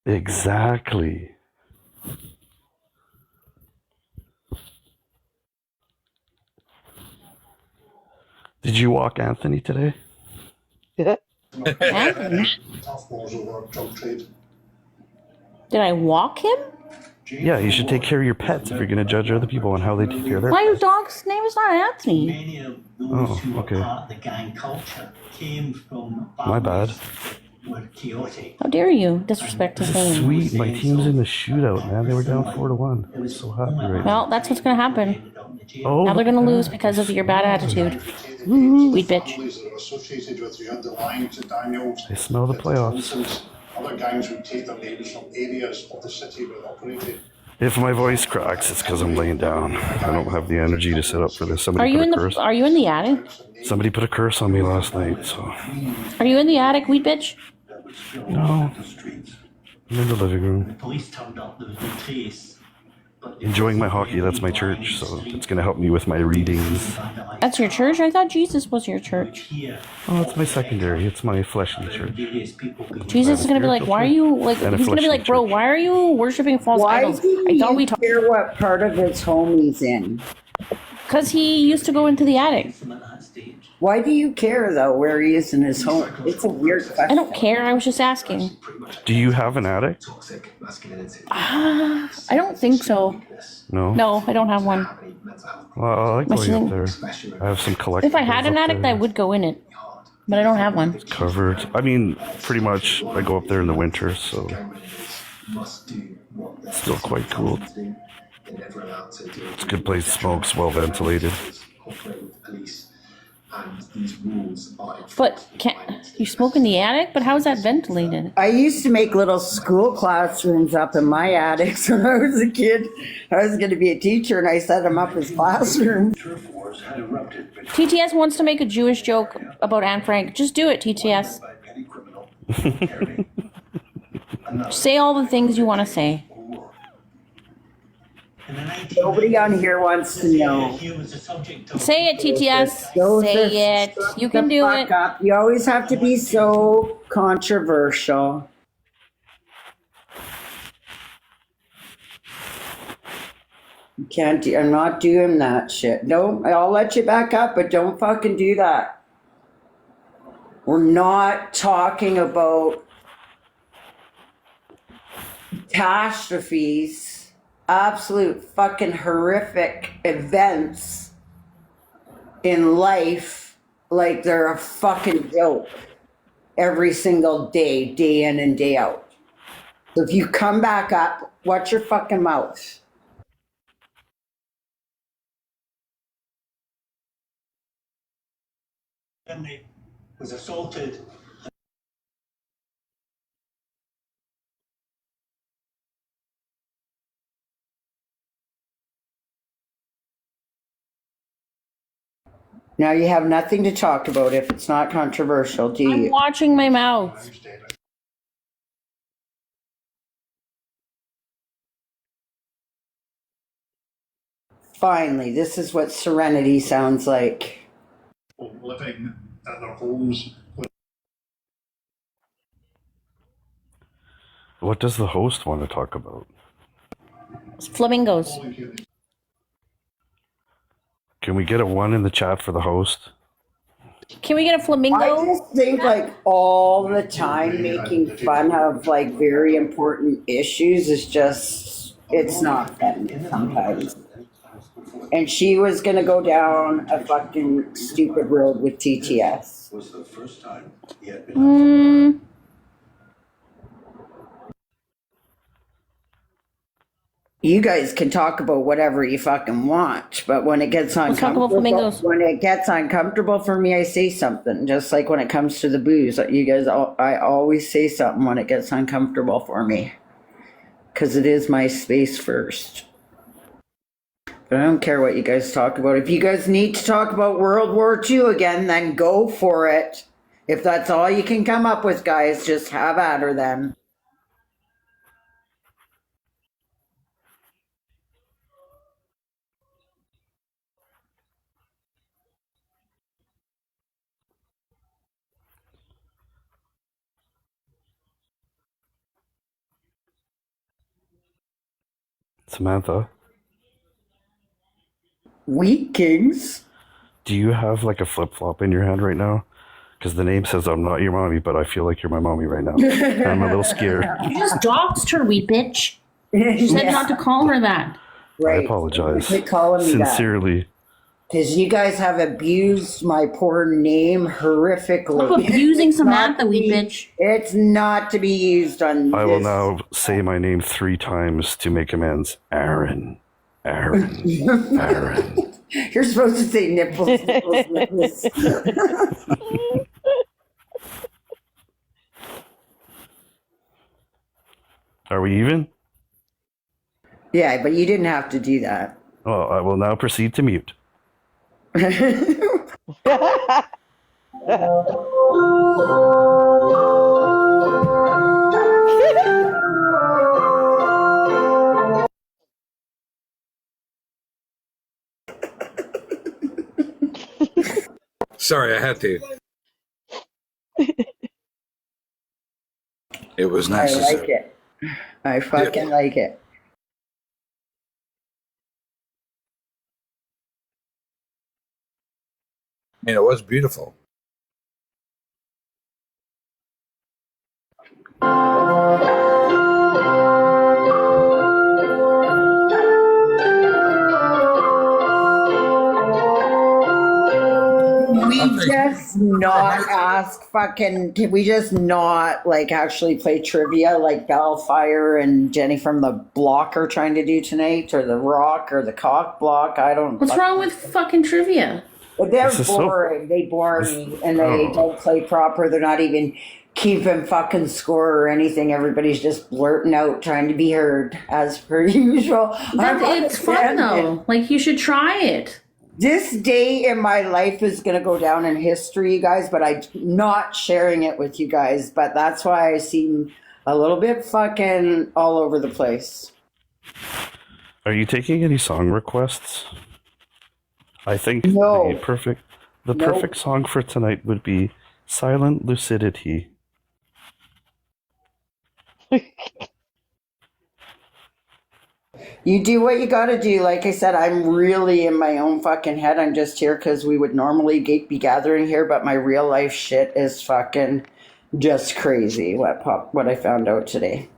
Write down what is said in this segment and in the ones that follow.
Exactly. Did you walk Anthony today? Anthony? Did I walk him? Yeah, you should take care of your pets if you're going to judge other people on how they take care of their My pets. dog's name is not Anthony. Many of those Oh, who were okay. part of the gang culture came from My bad. families that were chaotic. How dare you disrespect his This is name? sweet. My team's in the shootout, man. They were down 4-1. I'm so happy right now. Well, that's what's gonna happen. Oh, Now they're gonna lose because of your bad attitude. Sweet bitch. I smell the playoffs. Other gangs would take their names from areas of the city where they operated. If my voice cracks, it's because I'm laying down. I don't have the energy to sit up for this. Are Somebody you put in a the curse. Are you in the attic? Somebody put a curse on me last night, so Are you in the attic, wheat bitch? no. I'm in the living room. The police turned up, there was no trace. Enjoying my hockey. That's my church, so it's going to help me with my readings. That's your church? I thought Jesus was your church. Oh, it's my secondary. It's my fleshly church. Jesus is gonna be like, why are you like? And a He's gonna be like, bro, fleshly church. why are you worshiping false Why idols? do I thought we you talked care what part of his home he's in? because he used to go into the attic. Why do you care though where he is in his home? It's a weird I question. don't care. I was just asking. Do you have an attic? I don't think so. No? No, I don't have one. Well, I like My going up there. son- I have some collectibles. If I had an up attic, there. I would go in it, but I don't have one. Covered. I mean, pretty much I go up there in the winter, so it's still quite cool. It's a good place to smoke. It's well ventilated. But can't you smoke in the attic? But how is that ventilated? I used to make little school classrooms up in my attics when I was a kid. I was going to be a teacher and I set them up as classrooms. TTS wants to make a Jewish joke about Anne Frank. Just do it, TTS. Say all the things you want to say. Nobody on here wants to know. Say it, TTS. Those Say are- it. You can do Fuck it. up. You always have to be so controversial. You can't do, I'm not doing that shit. No, I'll let you back up, but don't fucking do that. We're not talking about catastrophes, absolute fucking horrific events in life like they're a fucking joke every single day, day in and day out. So if you come back up, watch your fucking mouth. Was assaulted. Now you have nothing to talk about if it's not controversial, do I'm you? watching my mouth. Finally, this is what serenity sounds like. Living in their homes. What does the host want to talk about? Flamingos. Can we get a 1 in the chat for the host? Can we get a I flamingo? just think like all the time making fun of like very important issues is just, it's not fun sometimes. And she was gonna go down a fucking stupid road with TTS. Was the first time he had been Hmm. You guys can talk about whatever you fucking want, but when it gets talk about uncomfortable, flamingos. when it gets uncomfortable for me, I say something. Just like when it comes to the booze, you guys, I always say something when it gets uncomfortable for me, because it is my space first. But I don't care what you guys talk about. If you guys need to talk about World War II again, then go for it. If that's all you can come up with, guys, just have at her then. Samantha, Wheat Kings. do you have like a flip flop in your hand right now? Because the name says I'm not your mommy, but I feel like you're my mommy right now. And I'm a little scared. You just doxed her, wee bitch. You said not to call her that. I Right. apologize. Quit calling me that. Sincerely. Because you guys have abused my poor name horrifically. Stop abusing Samantha, Not wee to be- bitch. It's not to be used on I will this. now say my name 3 times to make amends. Aaron. Aaron. Aaron. You're supposed to say nipples, nipples, nipples. Are we even? Yeah, but you didn't have to do that. Well, I will now proceed to mute. Sorry, I had to. It was I like necessary. it. I fucking like it. I mean, it was beautiful. We just not ask fucking, can we just not like actually play trivia like Bellfire and Jenny from the Block are trying to do tonight, or the Rock or the Cock Block? I don't. What's wrong with fucking trivia? But they're This is so- boring. They bore me, and they Oh. don't play proper. They're not even keeping fucking score or anything. Everybody's just blurting out, trying to be heard as per usual. It's fun though. Like, you should try it. This day in my life is going to go down in history, you guys, but I'm not sharing it with you guys. But that's why I seem a little bit fucking all over the place. Are you taking any song requests? I think No. the perfect Nope. song for tonight would be Silent Lucidity. You do what you got to do. Like I said, I'm really in my own fucking head. I'm just here because we would normally be gathering here, but my real life shit is fucking just crazy. What I found out today.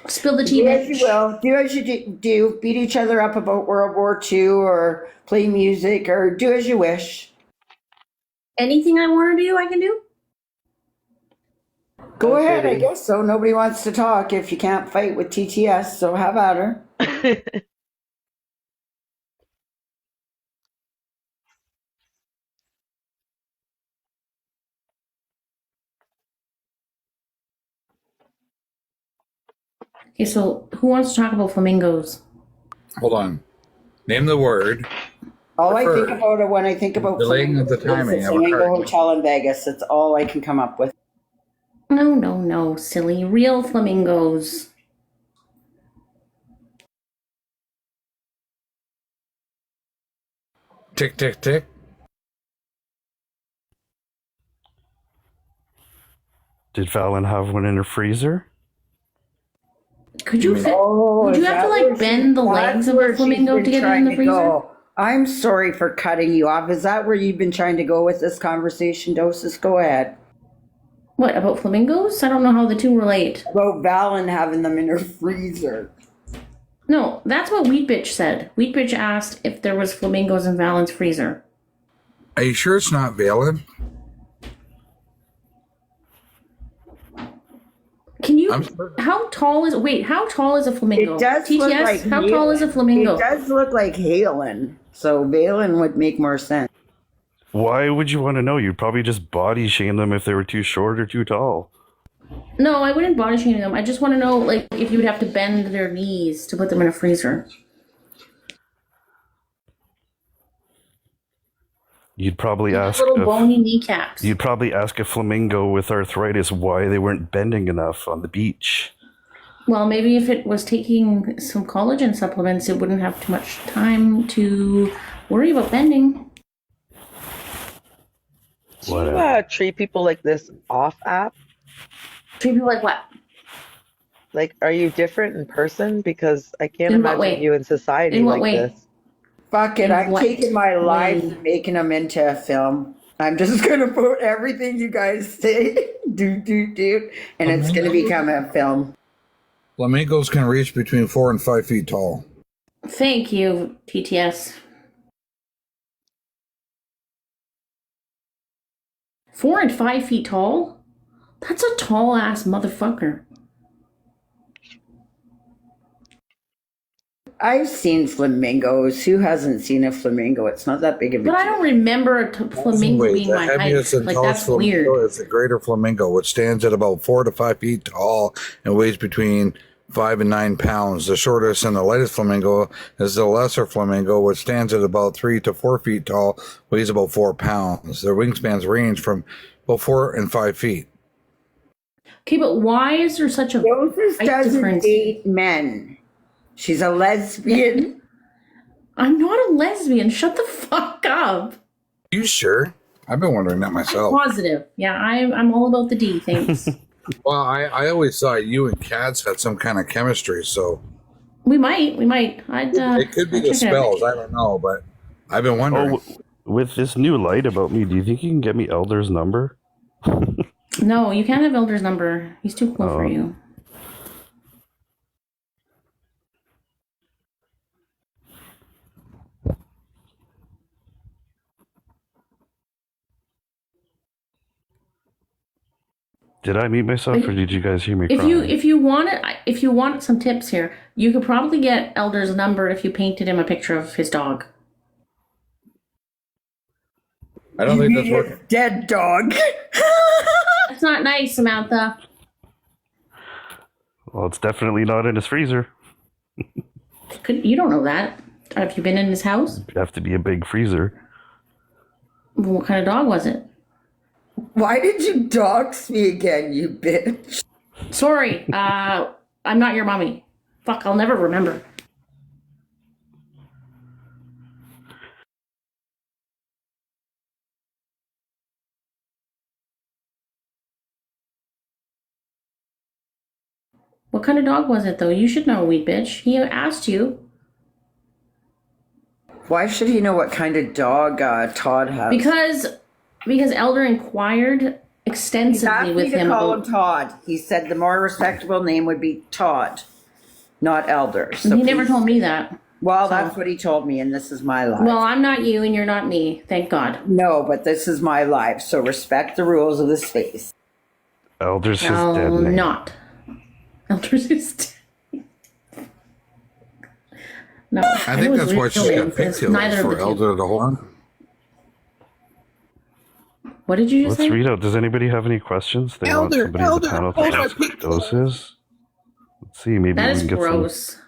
Spill the tea, Do as you bitch. will. Do as you do. Beat each other up about World War II or play music or do as you wish. Anything I want to do, I can do. Go ahead, I guess so. Nobody wants to talk if you can't fight with TTS, so have at her. Okay, so who wants to talk about flamingos? Hold on. Name the word. All I think Preferred. about it when I think about Delaying of the timing is of the a Flamingo curtain. Hotel in Vegas. It's all I can come up with. No, silly. Real flamingos. Tick, tick, tick. Did Fallon have one in her freezer? Could you fit? Would is you have to that like where bend the that's legs of where a she's flamingo been to get it in trying the to freezer? go. I'm sorry for cutting you off. Is that where you've been trying to go with this conversation, Doses? Go ahead. What, about flamingos? I don't know how the two relate. About Valen having them in her freezer. No, that's what Wheat Bitch said. Wheat Bitch asked if there was flamingos in Valen's freezer. Are you sure it's not Valen? Can you? I'm sorry. How tall is? Wait, how tall is a flamingo? It does TTS. look like How tall is a flamingo? It does look like Halen. So Valen would make more sense. Why would you want to know? You'd probably just body shame them if they were too short or too tall. No, I wouldn't body shame them. I just want to know, like, if you would have to bend their knees to put them in a freezer. You'd probably ask Little if, bony kneecaps. you'd probably ask a flamingo with arthritis why they weren't bending enough on the beach. Well, maybe if it was taking some collagen supplements, it wouldn't have too much time to worry about bending. Do you Whatever. treat people like this off app? Treat people like what? Like, are you different in person? Because I can't In what imagine way? you in society In what like way? this. Fuck it, In I'm what taking my lives way? and making them into a film. I'm just gonna put everything you guys say, and it's gonna become a film. Flamingos can reach between 4 and 5 feet tall. Thank you, TTS. 4 and 5 feet tall? That's a tall ass motherfucker. I've seen flamingos. Who hasn't seen a flamingo? It's not that big of a But I deal. don't remember a flamingo Wait, being the my height. heaviest and Like, tallest that's weird. flamingo is the greater flamingo, which stands at about 4 to 5 feet tall and weighs between 5 and 9 pounds. The shortest and the lightest flamingo is the lesser flamingo, which stands at about 3 to 4 feet tall, weighs about 4 pounds. Their wingspans range from about 4 and 5 feet. Okay, but why is there such a Joseph height doesn't difference? date men. She's a lesbian. I'm not a lesbian. Shut the fuck up. You sure? I've been wondering that myself. Positive. Yeah, I'm all about the D. Thanks. Well, I always thought you and Cats had some kind of chemistry, so we might. it could be I'd the check it out. spells. I don't know, but I've been wondering. Oh, with this new light about me, do you think you can get me Elder's number? No, you can't have Elder's number. He's too cool for Oh. you. Did I mute myself, or did you guys hear me If crying? if you want some tips here, you could probably get Elder's number if you painted him a picture of his dog. I don't think that's working. Dead dog. That's not nice, Samantha. Well, it's definitely not in his freezer. You don't know that. Have you been in his house? You have to be a big freezer. What kind of dog was it? Why did you dox me again, you bitch? Sorry, I'm not your mommy. Fuck, I'll never remember. What kind of dog was it, though? You should know, wee bitch. He asked you. Why should he know what kind of dog Todd has? Because Elder inquired He extensively asked me with to him call about. him Todd. He said the more respectable name would be Todd, not Elder. So He never please- told me that. Well, that's what he told me, and this is my life. Well, I'm not you and you're not me. Thank God. No, but this is my life, so respect the rules of the space. Elder's his No, dead name. not. Elder's is No. I think that's why she's got pigtails Neither of for the two. Elder the Horn. What did you just Let's say? read out. Does anybody have any questions? They want somebody in the panel to ask what doses. Let's see. Maybe That we is can get gross.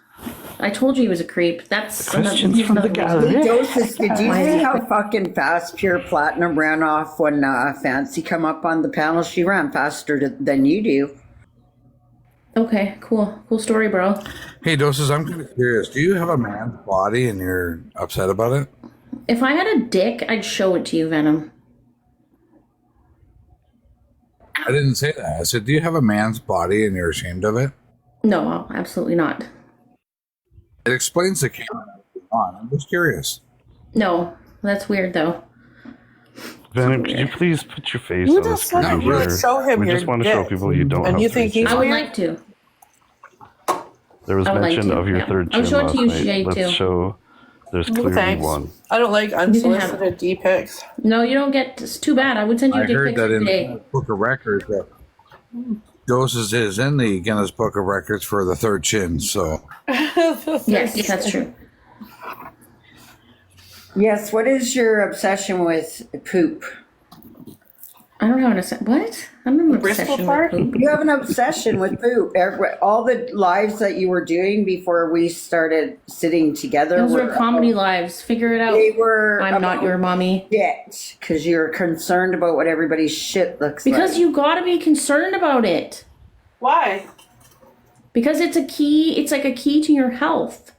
I told you he was a creep. That's Questions from the gallery. Doses, did you Why is see it- how fucking fast Pure Platinum ran off when Fancy come up on the panel? She ran faster than you do. Okay, cool. Cool story, bro. Hey, Doses, I'm kind of curious. Do you have a man's body and you're upset about it? If I had a dick, I'd show it to you, Venom. I didn't say that. I said, do you have a man's body and you're ashamed of it? No, absolutely not. It explains the camera. I'm just curious. No, that's weird though. Venom, could you please put your face You on the just said screen you would here? show him We your just want to show dick. people you don't And have you to think face he's I would weird? like to. There was I would like mention to, of your yeah. third I would chin show it last to you, night. Shay, Let's too. show. There's No, clearly thanks. one. I don't like can have unsolicited D pics. No, you don't get. It's too bad. I would send you I dick heard pics that in today. the Book of Records that Doses is in the Guinness Book of Records for the third chin. So Yes, that's true. Yes, what is your obsession with poop? I don't have an obsession. What? I don't have an Bristol obsession part? with poop. You have an obsession with poop. All the lives that you were doing before we started sitting together Those were comedy lives. Figure it out. They were I'm not your mommy. shit because you're concerned about what everybody's shit looks Because like. you gotta be concerned about it. Why? Because it's a key. It's like a key to your health.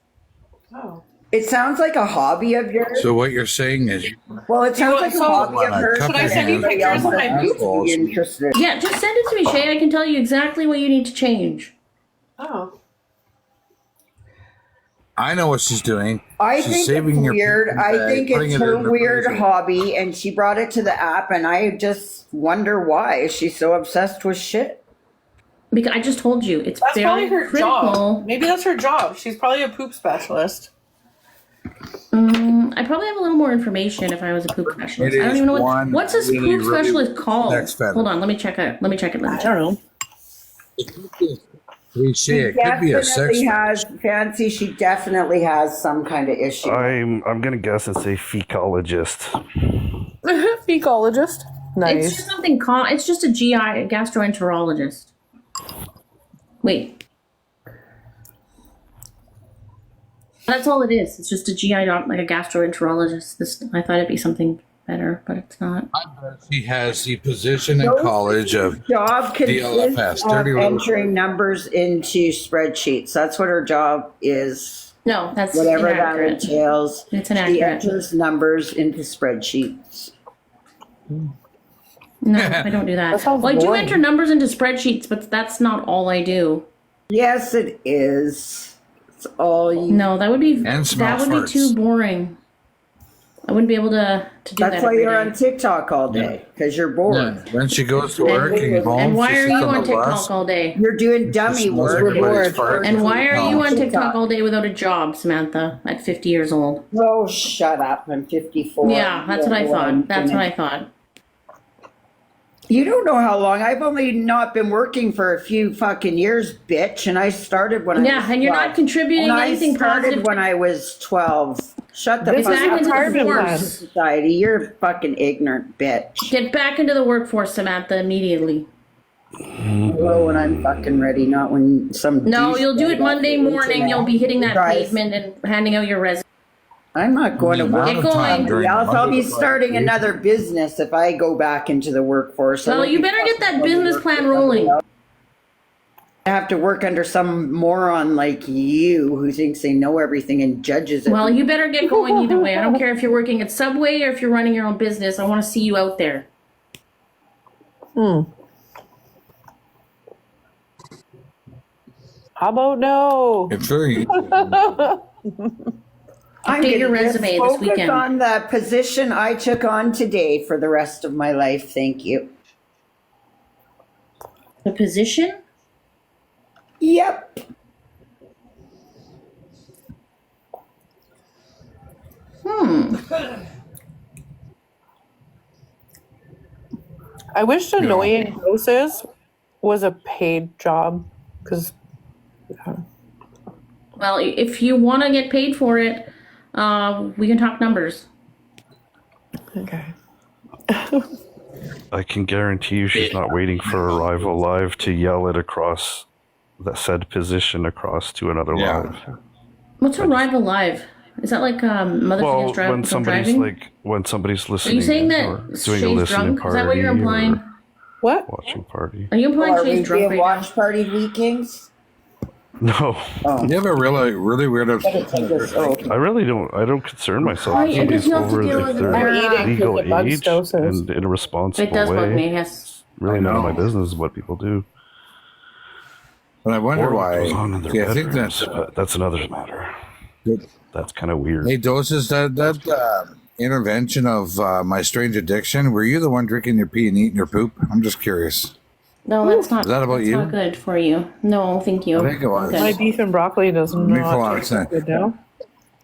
Oh. It sounds like a hobby of yours. So what you're saying is, Well, it sounds want like a some- hobby of hers. Should I that send you everybody pictures else of my doesn't poop? be interested. Yeah, just send it to me, Shay. I can tell you exactly what you need to change. Oh. I know what she's doing. I She's think saving it's your weird. poop I bag, think putting it's it in her the weird freezer. hobby, and she brought it to the app, and I just wonder why she's so obsessed with shit. Because I just told you, it's That's very probably her critical. job. Maybe that's her job. She's probably a poop specialist. I probably have a little more information if I was a poop specialist. It I don't is even know one what's this really, poop really specialist called. sex fetish. Hold on, let me check it. Let me check it. I don't know. Cliche. It could be a sex. Definitely has fancy. She definitely has some kind of issue. I'm gonna guess and say fecologist. Fecologist. It's Nice. just something. It's just a GI, a gastroenterologist. Wait. That's all it is. It's just a GI doc, like a gastroenterologist. I thought it'd be something better, but it's not. She has the position in college of Job DLFS, consists of dirty little- entering numbers into spreadsheets. That's what her job is. No, that's Whatever that inaccurate. entails. It's She inaccurate. enters numbers into spreadsheets. No, I don't do that. That sounds Well, I do boring. enter numbers into spreadsheets, but that's not all I do. Yes, it is. It's all you. No, that would be And smell that would farts. be too boring. I wouldn't be able to do That's that. why every you're day. on TikTok all day, because you're bored. Yeah. When she goes to work and goes home, And why she are sits you on on the TikTok bus. all day? You're doing dummy Smells work. everybody's fart. And why are No. you on TikTok. TikTok all day without a job, Samantha? At 50 years old. Oh, shut up. I'm 54. Yeah, that's what I thought. That's what I thought. You don't know how long. I've only not been working for a few fucking years, bitch. And I started when I Yeah, was and you're 12. not contributing And anything I started positive. when I was 12. Shut the This fuck is back up. into the retirement plan. force. Society. You're a fucking ignorant bitch. Get back into the workforce, Samantha, immediately. Hello, when I'm fucking ready, not when some. No, douche you'll do it on Monday the morning. internet You'll be hitting that tries- pavement and handing out your resume. I'm not going to The amount work. of Get time going. during Else I'll Monday be to starting Friday. another business if I go back into the workforce. I Well, won't you be better get that fucking going to business work plan for somebody rolling. else. I have to work under some moron like you who thinks they know everything and judges it. Well, you better get going either way. I don't care if you're working at Subway or if you're running your own business. I want to see you out there. How about no? It's very I'm Update your gonna just resume this focus weekend. on the position I took on today for the rest of my life. Thank you. The position? Yep. I wish annoying doses was a paid job because Well, if you want to get paid for it, we can talk numbers. okay. I can guarantee you she's not waiting for Arrival Live to yell it across that said position across to another Yeah. live. What's Arrival Live? Is that like Mothers Well, Against when somebody's Driving? when somebody's Are listening you saying or that doing a Shay's listening drunk? party Is that what you're implying? or What? watching party. Are you implying Are we Shay's drunk being right watch party weekends? No, You have a really weird. Oh, I really don't. I don't concern myself. Oh, if yeah, because somebody's you have to over deal if with they're their eating legal because it bugs age doses. and in a now? responsible It does bug way. me, yes. Really none of my know. business what people do. And I wonder Or what why. goes on in their Yeah, I think bedrooms, that's but that's another matter. good. That's kind of weird. Hey, doses. That intervention of my strange addiction. Were you the one drinking your pee and eating your poop? I'm just curious. No, that's not. Is that about that's you? Not good for you. No, thank you. I think it was. Okay. My beef and broccoli does Makes a lot not of taste sense. good now.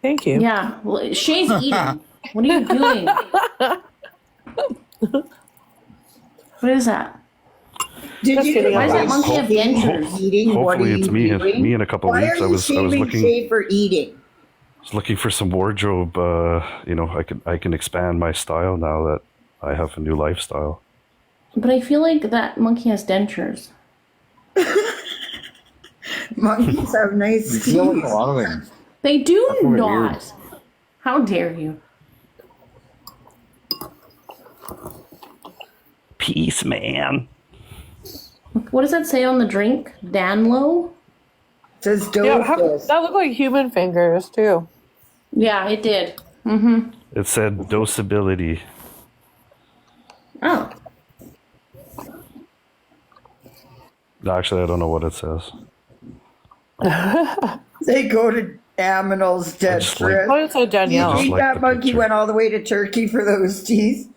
Thank you. Yeah, well, Shay's eating. What are you doing? What is that? did Just you kidding, Why does that Hope- monkey have dentures? eating? What Hopefully are it's you me. doing? Me in a couple Why weeks. are I you was shaming looking. Shay for eating? Was looking for some wardrobe. I can expand my style now that I have a new lifestyle. But I feel like that monkey has dentures. Monkeys have nice You feel like teeth. a lot of things. They do That's weird. not. How dare you? Peace, man. What does that say on the drink? Danlo? Says Yeah, doses. that looked like human fingers too. Yeah, it did. It said dosability. Oh. Actually, I don't know what it says. They go to Aminal's dead just like- friend. What is it, Do you Danielle? Just think like that the monkey picture. went all the way to Turkey for those teeth?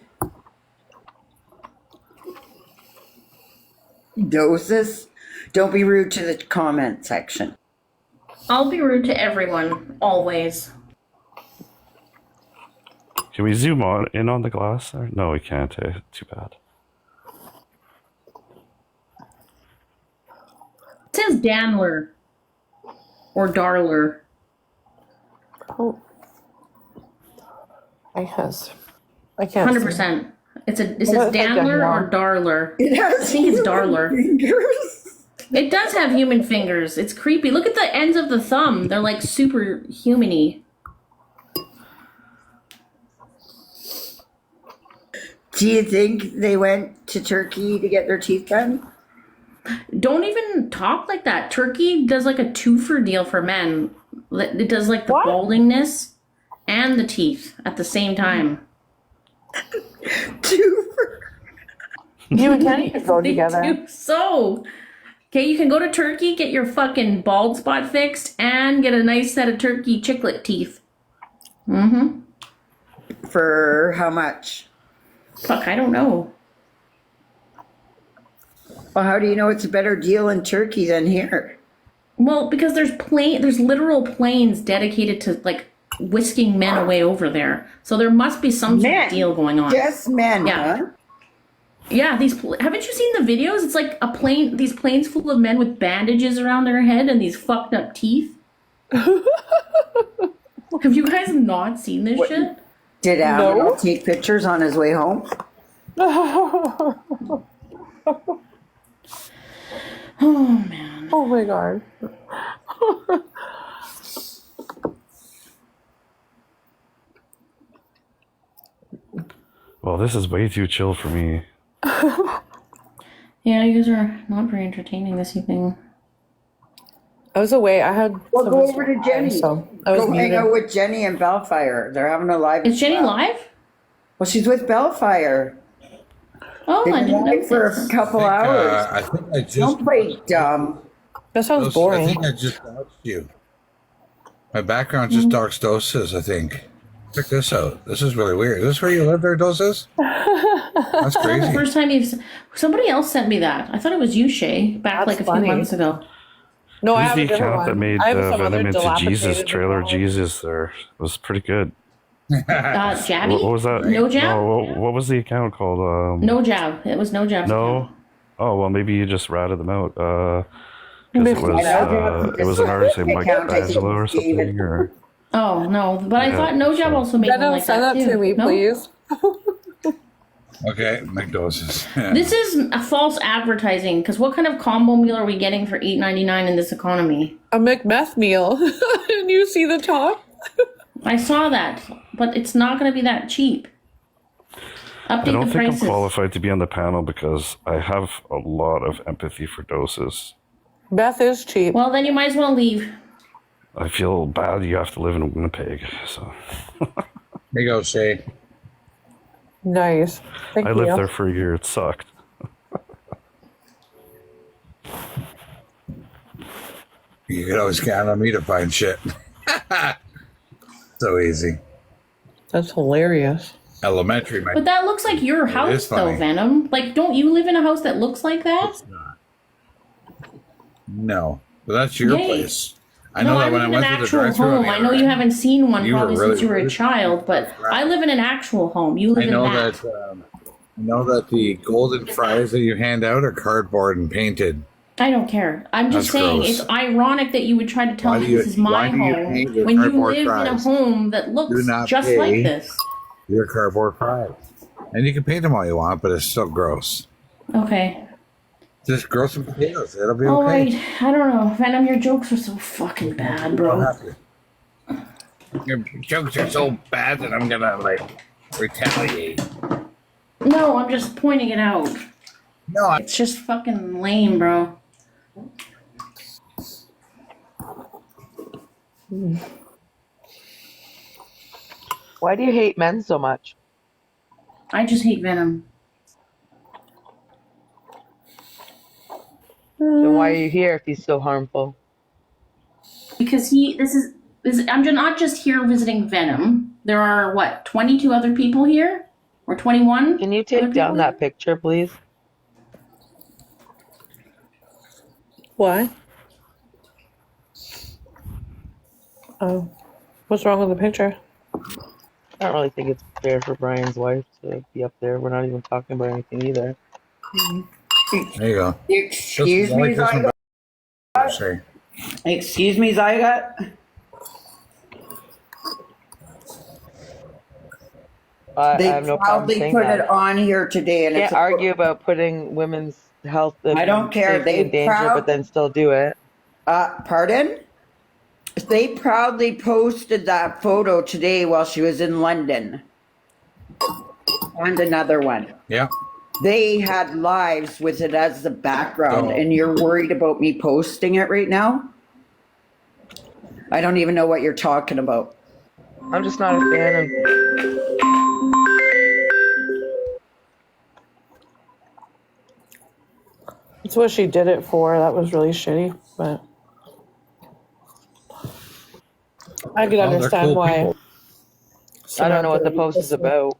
Doses? Don't be rude to the comment section. I'll be rude to everyone, always. Can we zoom in on the glass there? No, we can't. Too bad. It says Danler. Or Darler. Oh. I can't. 100%. It says Well, that's like Danler Danielle. or Darler. It has I think it's Darler. fingers. It does have human fingers. It's creepy. Look at the ends of the thumb. They're like super human-y. Do you think they went to Turkey to get their teeth done? Don't even talk like that. Turkey does like a twofer deal for men. It does like the What? baldingness and the teeth at the same time. Two. You and Kenny could go They together. do so. Okay, you can go to Turkey, get your fucking bald spot fixed, and get a nice set of turkey chiclet teeth. Mm-hmm. For how much? Fuck, I don't know. Well, how do you know it's a better deal in Turkey than here? Well, because there's literal planes dedicated to like whisking men away over there. So there must be some sort Men? of deal going on. Just men, Yeah. huh? Yeah, haven't you seen the videos? It's like these planes full of men with bandages around their head and these fucked up teeth. Have you guys not seen this shit? Did Alan take pictures on his way home? Oh man. Oh my god. Well, this is way too chill for me. Yeah, you guys are not very entertaining this evening. I was away. I had. Well, some go over to time, Jenny. So I was Go hang muted. out with Jenny and Bellfire. They're having a live. Is Jenny live? Well, she's with Bellfire. Oh, They've I been didn't know live for this. a couple hours. I think I just. Don't play dumb. That sounds I boring. think I just doxed you. My background just doxed Doses, I think. Check this out. This is really weird. Is this where you live there, Doses? That's The crazy. first time somebody else sent me that. I thought it was you, Shay, back That's like a funny. few months ago. No, I Who's have the a different account one. that made I have some Venom other into Jesus, dilapidated trailer one. Jesus there? It was pretty good. Jabby? What was that? No jab? No, what was the account called? No jab. It was no jab. No? Oh, well, maybe you just ratted them out. Because it was an artist named Mike Account, I think Angelo or David. something. Or Oh no, but I Yeah, thought no jab so- also made one Venom, like send that that too. to me, No? please. Okay, make Doses. This is a false advertising because what kind of combo meal are we getting for $8.99 in this economy? A McMeth meal. And you see the top? I saw that, but it's not going to be that cheap. Update I don't the think prices. I'm qualified to be on the panel because I have a lot of empathy for Doses. Beth is cheap. Well, then you might as well leave. I feel bad you have to live in Winnipeg, so Here you go, Shay. Nice. Thank I you. lived there for a year. It sucked. You can always count on me to find shit. So easy. That's hilarious. Elementary, my But that looks like your house, is though, funny. Venom. Like, don't you live in a house that looks like that? no. But that's your Yay. place. I No, know I that when I live in an went through the actual drive-thru on home. the I know other you end, haven't seen one You were probably really since you were a rude. child, but I live in an actual home. You I live know in that. that. I know that the golden fries that you hand out are cardboard and painted. I don't care. I'm just That's saying gross. it's ironic that you would try to tell Why me do you- this is my why do you home paint your when you cardboard live in a fries? home that Do looks not just pay. like this. Your cardboard fries. And you can paint them all you want, but it's still gross. Okay. Just grow some potatoes. It'll be All okay. right. I don't know. Venom, your jokes are so fucking bad, You don't bro. have to. Your jokes are so bad that I'm gonna retaliate. No, I'm just pointing it out. No, It's just fucking lame, bro. Why do you hate men so much? I just hate Venom. Then why are you here if he's so harmful? Because I'm not just here visiting Venom. There are, what, 22 other people here? Or 21? Can you other take people down here? that picture, please? Why? Oh, what's wrong with the picture? I don't really think it's fair for Brian's wife to be up there. We're not even talking about anything either. There you go. Excuse I me, like this one Zygot. better. Say. Excuse me, Zygot. I They have no problem proudly saying put that. it on here today, and Can't it's argue about putting women's health and I don't care. safety They in danger, but then still do it. Pardon? They proudly posted that photo today while she was in London. And another one. Yeah. They had lives with it as the background, Oh. and you're worried about me posting it right now? I don't even know what you're talking about. I'm just not a fan of. That's what she did it for. That was really shitty, but I could Well, they're understand cool why. people. I don't know what the Samantha- post is about.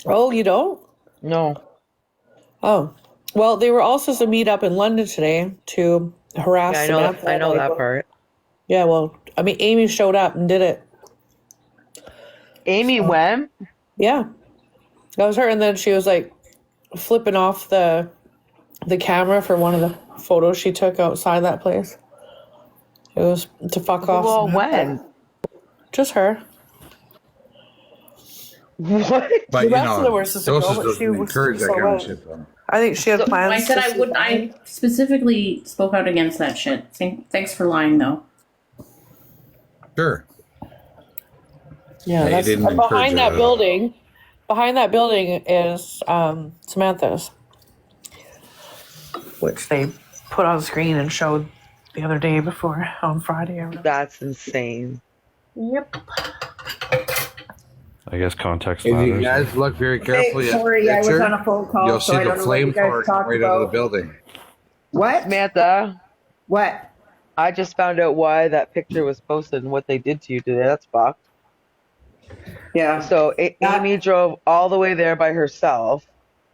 Oh, you don't? No. Oh, well, they were all supposed to meet up in London today to harass Yeah, I know. Samantha. I know like, that part. Yeah, well, I mean, Amy showed up and did it. Amy went. Yeah, that was her. And then she was like flipping off the camera for one of the photos she took outside that place. It was to fuck off. Well, Samantha. when? Just her. What? But The you rest of them know, were supposed to go, Joseph but doesn't she was encourage that so kind of right. shit though. I think she had So plans. I said to I would. I specifically spoke out against that shit. Thanks for lying, though. Sure. Yeah, you that's didn't encourage behind her that at all. building. Behind that building is Samantha's, which they put on screen and showed the other day before on Friday or whatever. That's insane. Yep. I guess context If you matters. guys look very carefully Hey, at sorry, the I was picture, on a phone call, you'll so see I the don't know what you guys flamethrower talked right out of the about. building. What? Samantha, What? I just found out why that picture was posted and what they did to you today. That's fucked. Yeah. So Amy drove all the way there by herself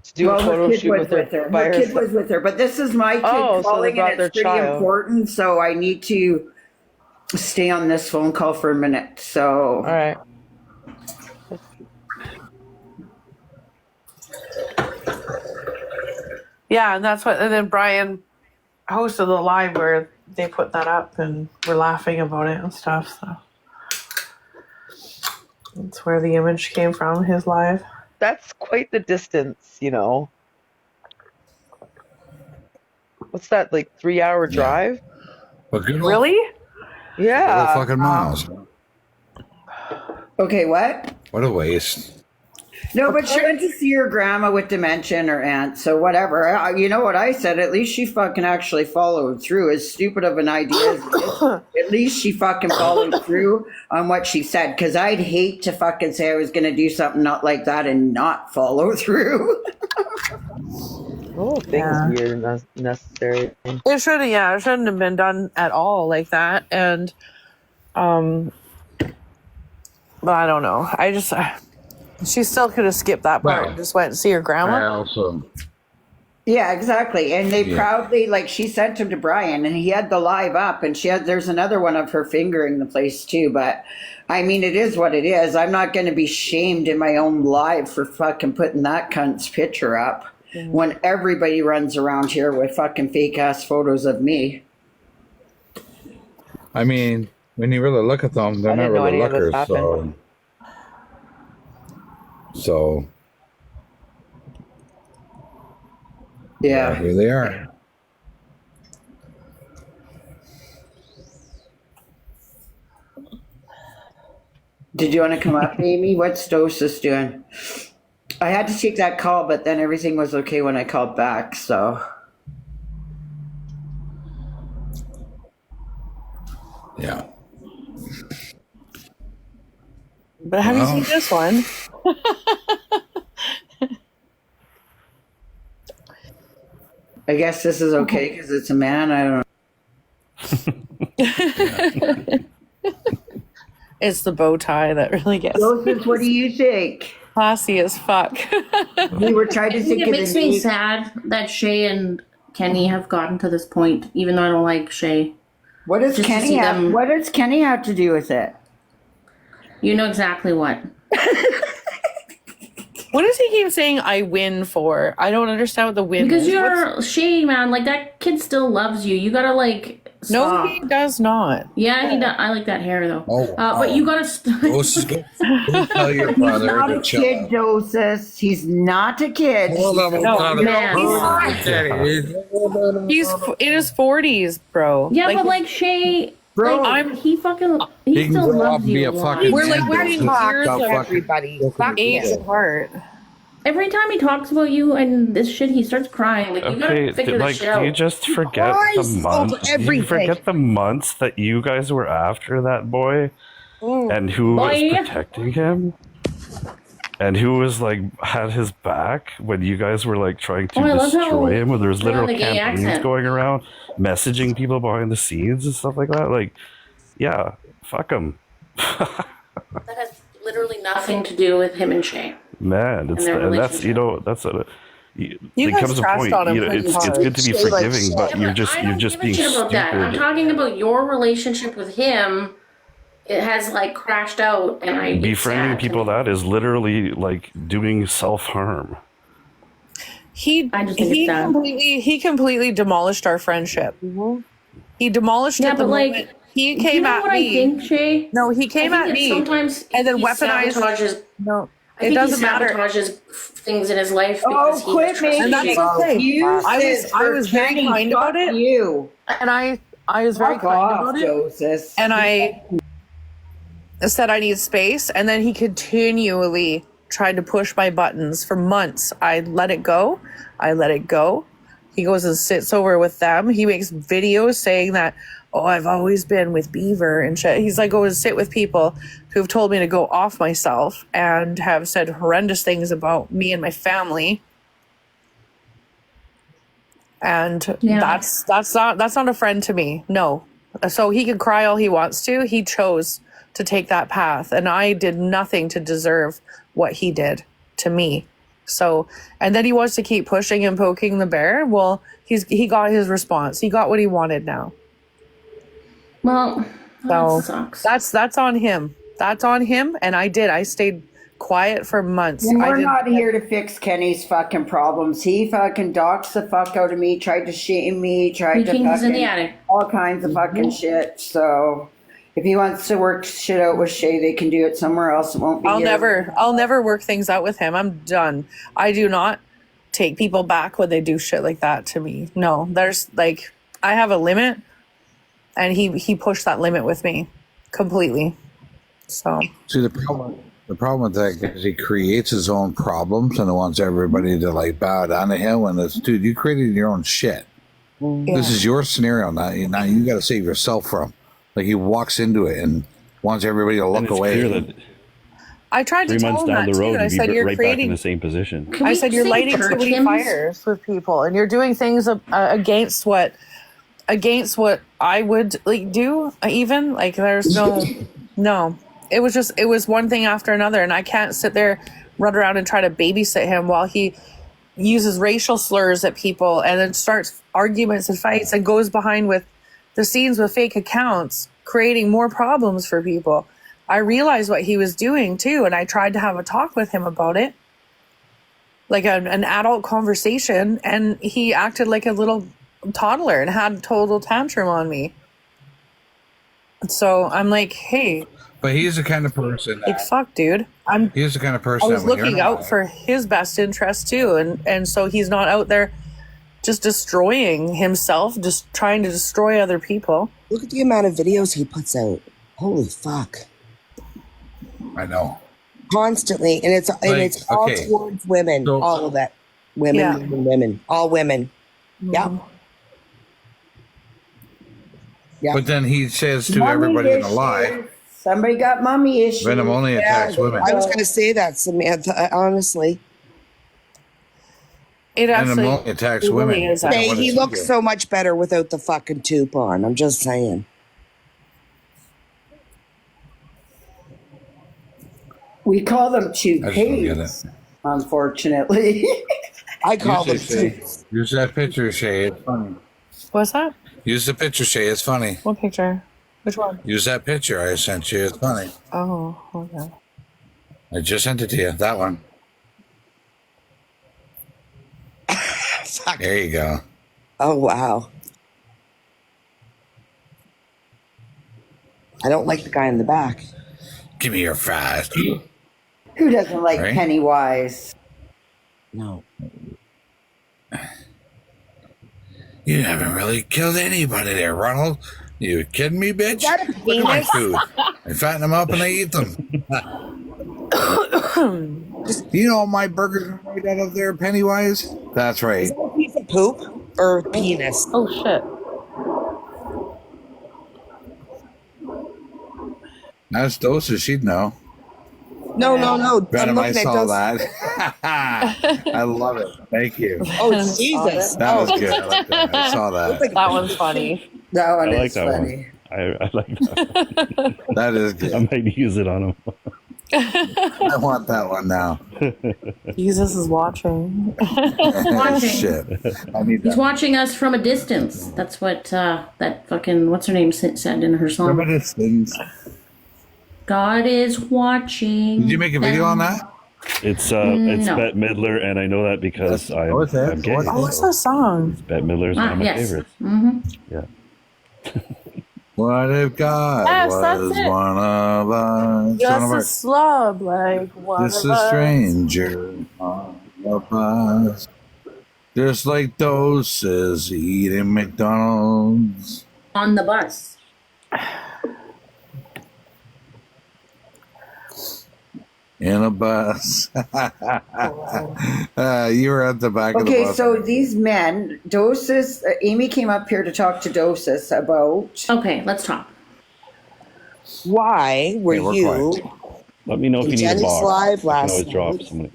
to do a Well, photo her kid shoot was with with her. her by Her kid herself. was with her, but this is my kid Oh, so they calling, brought and their it's pretty child. important, so I need to stay on this phone call for a minute. So, All right. Yeah, and that's what. And then Brian hosted the live where they put that up and we're laughing about it and stuff. So that's where the image came from. His live. That's quite the distance, you know. What's that, like 3-hour drive? But good Really? Yeah. fucking miles. okay, what? What a waste. No, but she went to see her grandma with dementia and her aunt, so whatever. You know what I said? At least she fucking actually followed through. As stupid of an idea as it is, at least she fucking followed through on what she said, because I'd hate to fucking say I was going to do something not like that and not follow through. Oh, things weird and unnecessary. It shouldn't. Yeah, it shouldn't have been done at all like that. And, but I don't know. I just. She still could have skipped that part Well, and just went and see her I grandma. also, Yeah, exactly. And they Yeah. proudly, like, she sent him to Brian, and he had the live up, and there's another one of her fingering the place too. But I mean, it is what it is. I'm not going to be shamed in my own live for fucking putting that cunt's picture up when everybody runs around here with fucking fake ass photos of me. I mean, when you really look at them, they're I not didn't know really any of this lookers. happened. So Yeah. here they are. Did you want to come up, Amy? What's Dosis doing? I had to take that call, but then everything was okay when I called back, so. Yeah. But have you Well. seen this one? I guess this is okay because it's a man. I don't know. It's the bow tie that really gets Joseph, what do you think? classy as fuck. We were trying to I think think it of makes the me name. sad that Shay and Kenny have gotten to this point, even though I don't like Shay. What does Just to Kenny see have? them- What does Kenny have to do with it? You know exactly what. What does he keep saying I win for? I don't understand what the win Because is. you're Shay, man. Like, that kid still loves you. You gotta, like, No, stop. he does not. Yeah, he does. I like that hair, though. Oh, But you gotta Go tell your He's brother not to a chill kid, out. Joseph. He's not a kid. Hold on, No, hold on. man. He's in his 40s, bro. Yeah, but, like, Shay... Bro, like, he fucking... He He can still grow up loves and be you a a lot. fucking We're like, man. we're in Got years of fucking- everybody. Fuck age yeah. apart. Every time he talks about you and this shit, he starts crying. Like, you Okay, gotta figure like this shit out. you just forget Christ, the months. over You everything. forget the months that you guys were after that boy, and who was Boy. protecting him, and who was like had his back when you guys were like trying to Oh, I love how destroy him. When there was they have literal the gay campaigns accent. going around, messaging people behind the scenes and stuff like that. Like, yeah, fuck him, That has literally nothing to do with him and Shay. man. It's their and that's relationship. that's a. You guys comes a trashed point. on him You know, pretty it's hard. good to be Shit, like forgiving, shit. but Yeah, you're but just I you're don't just give a being shit about that. I'm stupid. talking about your relationship with him. It has like crashed out, and I it's Befriending sad to people me. that is literally like doing self harm. I just think it's sad. He completely demolished our friendship. He demolished Yeah, it the but, like, moment he You came know at what me. I think, Shay? No, he came I at think that me. sometimes and then he weaponized- sabotages. No, I it think doesn't he matter. sabotages things in his life Oh, because he quit trusts making And that's Shay. okay. You I was very kind about it. You. And I was very Fuck kind off, about it. Joseph. And I said I need space, and then he continually tried to push my buttons for months. I let it go. He goes and sits over with them. He makes videos saying that, oh, I've always been with Beaver and shit. He's like, go and sit with people who've told me to go off myself and have said horrendous things about me and my family. And Yeah. that's not a friend to me. No. So he can cry all he wants to. He chose to take that path, and I did nothing to deserve what he did to me. So, and then he wants to keep pushing and poking the bear. Well, he got his response. He got what he wanted now. Well, So that sucks. that's on him. That's on him. And I stayed quiet for months. I We're didn't- not here to fix Kenny's fucking problems. He fucking doxed the fuck out of me, tried to shame me, tried to King's in fucking the attic. all kinds of fucking shit. So if he wants to work shit out with Shay, they can do it somewhere else. It won't be here. I'll never work things out with him. I'm done. I do not take people back when they do shit like that to me. No, there's like, I have a limit, and he pushed that limit with me completely. So See, the problem with that is he creates his own problems and wants everybody to like bow down to him. When it's, dude, you created your own shit. This is your scenario now. Now you got to save yourself from. Like he walks into it and wants everybody to And look it's away. clear that I tried to 3 tell months him down that the too. road, And I you'd be said, you're right back in creating. the same position. Can I we said you're say lighting too church many hymns? fires with people, and you're doing things against what I would like do. Even like there's no. It was one thing after another, and I can't sit there, run around and try to babysit him while he uses racial slurs at people and then starts arguments and fights and goes behind with the scenes with fake accounts, creating more problems for people. I realized what he was doing too, and I tried to have a talk with him about it, like an adult conversation, and he acted like a little toddler and had a total tantrum on me. So I'm like, hey, But he's the kind of person like that, fuck, dude. he's the kind of I person was that when you're looking not- out for his best interest too, and so he's not out there just destroying himself, just trying to destroy other people. Look at the amount of videos he puts out. Holy fuck. I know. Constantly. And it's all okay. towards women. So- all of it. Women, Yeah. women. All women. Yeah. Yeah. But then he says to Mommy everybody in the issues. lie, Somebody got mummy issues. Venom only attacks women. I was going to say that, Samantha, honestly. It Venom actually only attacks it really women. is I don't know Hey, what he it's looks doing. so much better without the fucking tube on. I'm just saying. We call them I just don't get toupees, it. unfortunately. I call them Use it, Shay. suits. Use that picture, Shay. It's funny. What's that? Use the picture, Shay. It's funny. What picture? Which one? Use that picture I sent you. It's funny. Oh, okay. I just sent it to you. That one. Fuck. There you go. Oh, wow. I don't like the guy in the back. Give me your fries. Who doesn't like Right? Pennywise? No. You haven't really killed anybody there, Ronald. You kidding me, bitch? Is that a Look at my penis? food. I fatten them up and I eat them. You know my burgers are made out of there, Pennywise? That's right. Is that a piece of poop or penis? Oh shit. That's doses, she'd know. No. Bet I'm if I looking at saw those. that. I love it. Thank you. Oh, Jesus. That was Oh, good. I like that. I saw that. That one's funny. That one I like is that funny. one. I like that. That is I good. might use it on him. I want that one now. Jesus is watching. Watching. Shit. I need He's that. watching us from a distance. That's what that fucking what's her name said in her song. Reminiscence. God is watching. Did you make a video on that? It's No. Bette Midler, and I know that because I'm what's that? gay. What's Oh, what's that song? Bette Midler is one of my yes. favorites. Mm-hmm. Yeah. What if God Yes, that's was it. one of us? One Just of a our, slub like one just of a us. stranger on the bus. Just like doses eating McDonald's. On the bus. In a bus. You were at the back of the Okay, bus. so these men, Dosis, Amy came up here to talk to Dosis about. Okay, let's talk. Why were Hey, we're you quiet. Let me know if in you need a Jenny's box. live I can last always drop night somebody.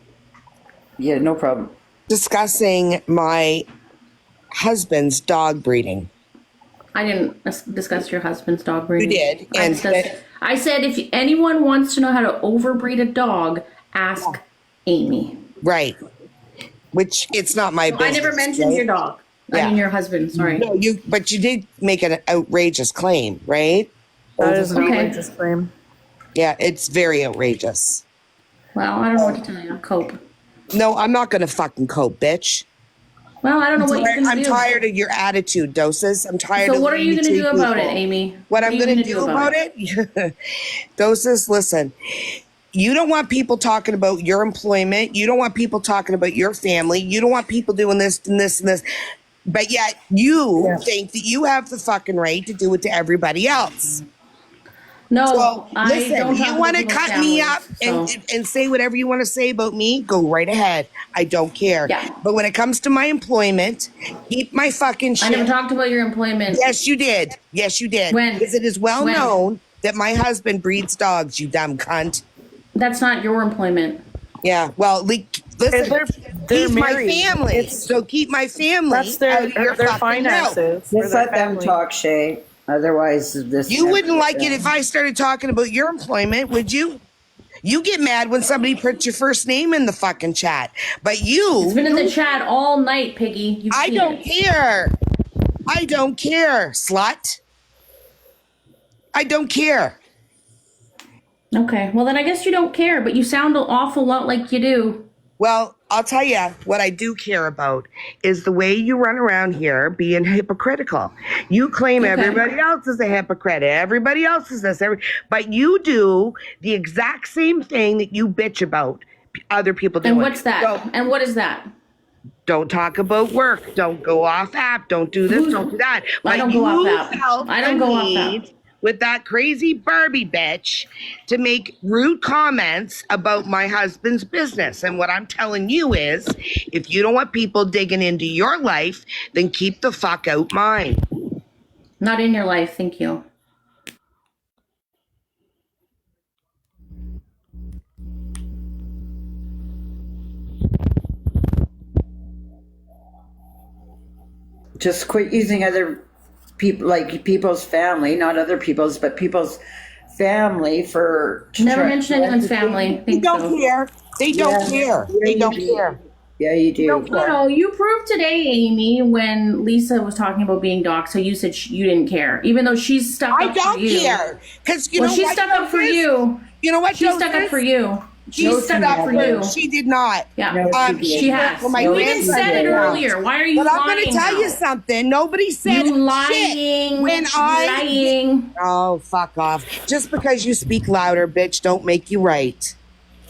Yeah, no problem. discussing my husband's dog breeding? I didn't discuss your husband's dog breeding. You did, I, and discussed, I said if anyone wants to know how to overbreed a dog, ask Amy. Right. Which it's not my business. I never mentioned right? your dog. I Yeah. mean your husband. Sorry. No, but you did make an outrageous claim, right? That is an Okay. outrageous claim. Yeah, it's very outrageous. Well, I don't know what to tell you. Cope. No, I'm not gonna fucking cope, bitch. Well, I don't know what you're gonna I'm do. tired of your attitude, Doses. I'm tired So of what are the way you gonna do treat about it, people. Amy? What I'm are you gonna do about it? Doses, listen. You don't want people talking about your employment. You don't want people talking about your family. You don't want people doing this and this and this. But yet you think that you have the fucking right to do it to everybody else. No, So I listen, don't you talk want to about people's cut me up families, and say whatever you want to say about me, go right ahead. I don't care. Yeah. But when it comes to my employment, keep my fucking I never shit. talked about your employment. Yes, you did. Yes, you did. When? Because it is well When? known that my husband breeds dogs, you dumb cunt. That's not your employment. Yeah. Well, listen, They're he's my married. family. It's- So keep my family That's out their of your their fucking mouth. finances. for Just their let them family. talk, Shay. Otherwise, this. You wouldn't like it if I started talking about your employment, would you? You get mad when somebody puts your first name in the fucking chat. But you, It's been in the chat all night, Piggy. You've I seen don't it. care. I don't care, slut. I don't care. Okay, well then I guess you don't care, but you sound an awful lot like you do. Well, I'll tell you what I do care about is the way you run around here being hypocritical. You claim Okay. everybody else is a hypocrite. Everybody else is this. But you do the exact same thing that you bitch about other people doing. And what's that? So, And what is that? don't talk about work. Don't go off app. Don't do this. Who's- Don't do that. I don't go off app. Felt I don't the go off need app. with that crazy Barbie bitch to make rude comments about my husband's business. And what I'm telling you is, if you don't want people digging into your life, then keep the fuck out mine. Not in your life, thank you. Just quit using other people, like people's family, not other people's, but people's family for. Never mention anyone's family. They Think don't so. care. They don't care. Yeah, They you don't do. care. Yeah, you do. No, you proved today, Amy, when Lisa was talking about being doxxed, so you said you didn't care, even though she's stuck I up don't for you. care. Because you Well, know she what? stuck up for Joseph? you. You know what? She stuck up Joseph? for you. She She stuck up for you. She did not. Yeah. No, She has. for my You even grandson said it did not. earlier. Why are you But I'm lying going to tell now? you something. Nobody said You shit lying. when I. lying. Oh, fuck off. Just because you speak louder, bitch, don't make you right.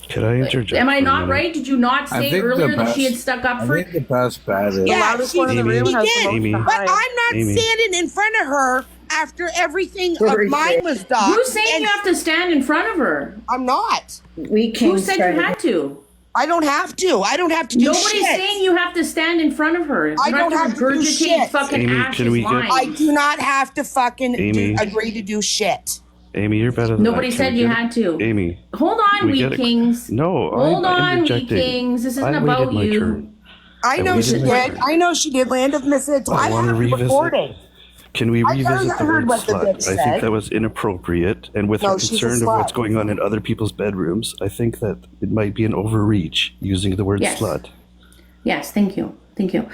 Could I interject? Am I for a not minute? right? Did you not I say think earlier the that she had best- stuck up I for? think the best bet is Yeah, loudest one in the Amy. room has the did. most Amy. to But hide. I'm not Amy. standing in front of her after everything Very of mine fair. was done. Who's saying you have to stand in front of her? I'm not. We Who can said you had to? I don't have to. I don't have to do Nobody's shit. saying you have to stand in front of her. You I don't have to do regurgitate shit. fucking Amy, Ash's can we get- lines. I do not have to fucking Amy. agree to do shit. Amy, you're better than Nobody that. Can said we you get had to. Ey, Hold on, we Wee get a- Kings. No, Hold I'm on, Wee interjecting. Kings. This isn't I about waited my you. turn. I know she waited my did. turn. I know she did. Land of Mississippi. I wanna have the revisit. recording. Can we I revisit the heard word what the slut? bitch I said. think that was inappropriate, and with No, her she's a concern of what's slut. going on in other people's bedrooms, I think that it might be an overreach using the word Yes. slut. Yes, thank you. Thank you.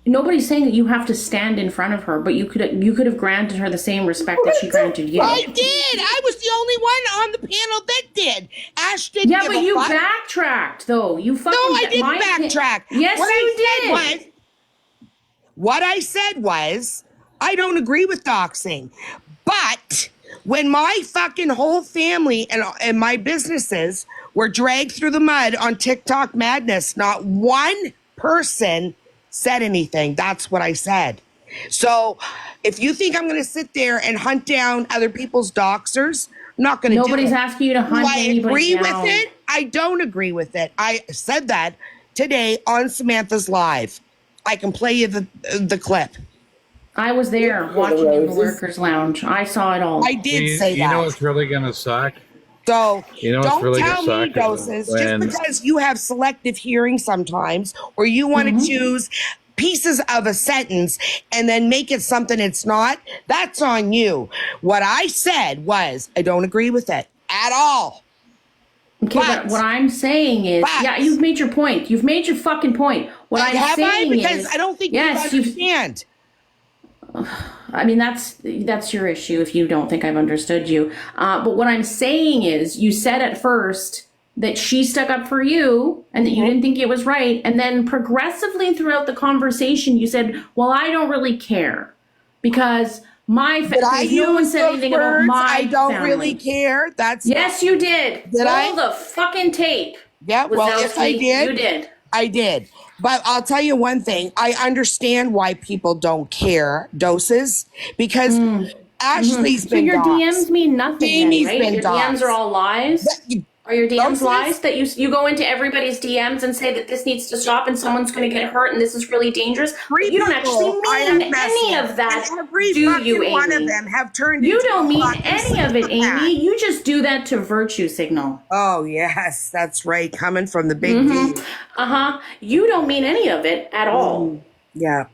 Nobody's saying that you have to stand in front of her, but you could have granted her the same respect that she granted you. I did. I was the only one on the panel that did. Ash didn't Yeah, give but a you fuck. backtracked though. You fucking No, I didn't my- backtrack. Yes, what you I did. said was, what I said was, I don't agree with doxing, but when my fucking whole family and my businesses were dragged through the mud on TikTok madness, not one person said anything. That's what I said. So if you think I'm going to sit there and hunt down other people's doxers, I'm not going to do it. Nobody's asking you to hunt Do I anybody agree down. with it? I don't agree with it. I said that today on Samantha's Live. I can play you the clip. I was there watching in the workers' lounge. I saw it all. I did say You that. know what's really gonna suck? So You know what's don't really tell gonna me, suck doses, when- just because you have selective hearing sometimes, or you want to choose pieces of a sentence and then make it something it's not, that's on you. What I said was, I don't agree with it at all. Okay, but what I'm saying is, But- yeah, you've made your point. You've made your fucking point. What I'm Have I? saying Because is, I don't think yes, you you've. understand. I mean, that's your issue if you don't think I've understood you. But what I'm saying is, you said at first that she stuck up for you and that you didn't think it was right, and then progressively throughout the conversation, you said, "Well, I don't really care because my Did I no one use said those anything about words? my I don't family." really care. That's Yes, you did. Did Roll I? the fucking tape. Yeah, well, if I Wazowski. did, You did. I did. But I'll tell you one thing. I understand why people don't care, doses, because Ashley's So been your doxxed. DMs mean nothing, Jamie's then, right? been Your DMs doxxed. are all lies. Are your DMs Doses? lies that you go into everybody's DMs and say that this needs to stop and someone's going to get hurt and this is really dangerous? But you don't actually I have mean messed any with. of that, And every do fucking you, Amy? one of them have turned You into don't mean fucking any of it, psychopath. Amy. You just do that to virtue signal. Oh, yes, that's right. Coming from the big D. You don't mean any of it at all. Yeah.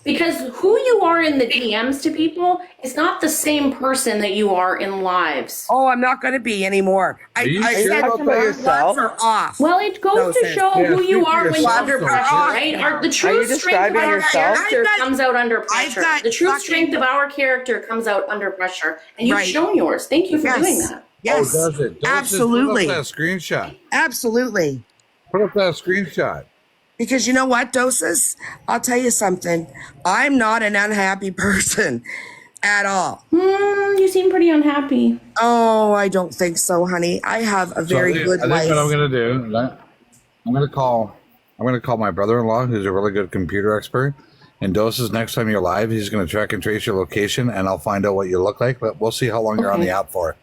Because who you are in the DMs to people is not the same person that you are in lives. Oh, I'm not going to be anymore. I you I sure said about that yourself? gloves are off. Well, it goes No to sense. show Yeah, who you speak for are when you're yourself, under though. pressure, Oh, right? yeah. The Are true you strength of describing our yourself? character I've got- comes out under I've pressure. got The true fucking- strength of our character comes out under pressure. And you've Right. shown yours. Thank you for Yes. doing that. Yes. Oh, does it? Absolutely. Put up that screenshot. Absolutely. Put up that screenshot. Because you know what, doses? I'll tell you something. I'm not an unhappy person at all. You seem pretty unhappy. Oh, I don't think so, honey. I have a very good I life. think what I'm gonna do, I'm gonna call my brother-in-law, who's a really good computer expert. And doses, next time you're live, he's gonna track and trace your location, and I'll find out what you look like. But we'll see how long you're on Okay. the app for.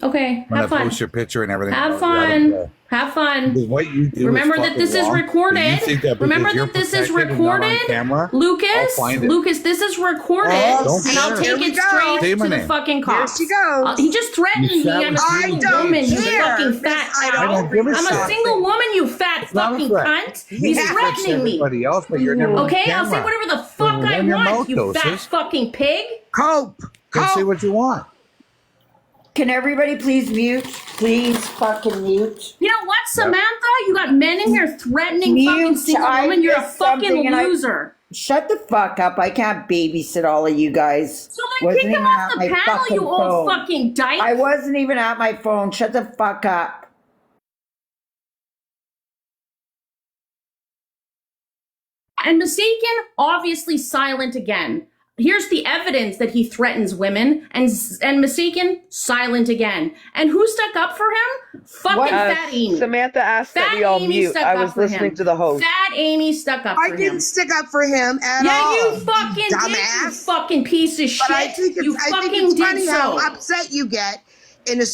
Okay, When have I fun. post your picture and everything. Have Yeah, fun. Have fun. Because what you do Remember is that this is fucking wrong. recorded. You think that Remember because you're that this is protected and not on recorded. camera, I'll Lucas, find it. Lucas, this is recorded, Oh, and I'll here take we it go. straight Say to my the name. fucking cops. she goes. He just threatened You me. sat I'm a with I single don't woman, you care. fucking fat I cow. don't give a I'm a shit. single woman, you fat not a fucking threat. cunt. You He's can text threatening me. everybody else, but you're never on Okay, I'll say camera. whatever the So fuck I run your want, mouth, you fat doses. fucking pig. Cope. You can say Cope. what you want. Can everybody please mute? Please fucking mute. You know what, Samantha? You got men in here threatening fucking Mute. single I women. You're a missed something fucking and I- loser. Shut the fuck up. I can't babysit all of you guys. So then Wasn't kick him even off at the my panel, fucking you old phone. fucking dyke. I wasn't even at my phone. Shut the fuck up. And Mistaken, obviously silent again. Here's the evidence that he threatens women, and Mistaken, silent again. And who stuck up for him? Fucking What? Fat Amy. Samantha asked that Fat we all Amy mute. stuck I up was for listening him. to the host. Fat Amy stuck up I for didn't him. stick up for him at Yeah, all. you fucking did, you dumbass. fucking piece of shit. But I think You it's fucking funny did how so. upset you get in a